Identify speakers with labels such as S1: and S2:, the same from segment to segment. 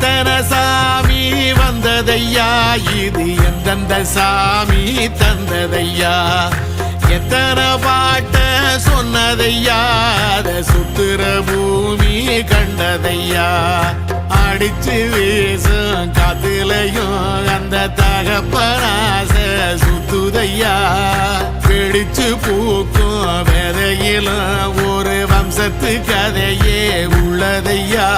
S1: எத்தனை சாமி வந்ததையா, இது எந்தெந்த சாமி தந்ததையா, எத்தனை பாட்ட சொன்னதையா, அத சுத்துற பூமி கண்டதையா, அடிச்சு வீசும் காத்துலையும் அந்த தகப்பனாச சுத்துதையா, பிடிச்சு பூக்கும் விதையிலும் ஒரு வம்சத்து கதையே உள்ளதையா,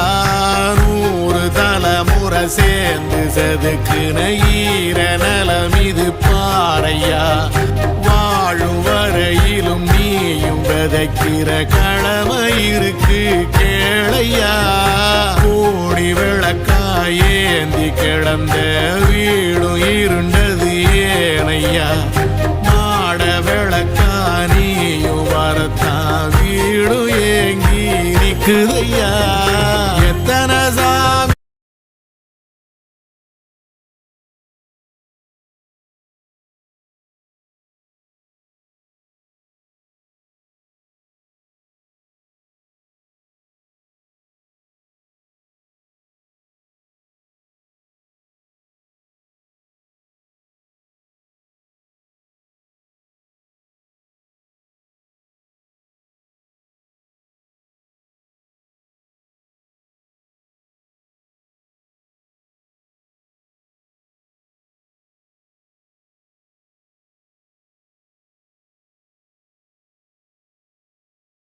S1: 100 தலைமுறை சேர்ந்து செதுக்குன ஈர நலம் இது பாறையா, வாழும் வரையிலும் நீயும் விதைக்கிற கடமை இருக்கு கேளையா, கோடி விளக்காயேந்தி கிடந்த வீடும் இருண்டது ஏனையா, மாட விளக்கா நீயும் வரத்தான் வீடும் ஏங்கி நிக்குதையா.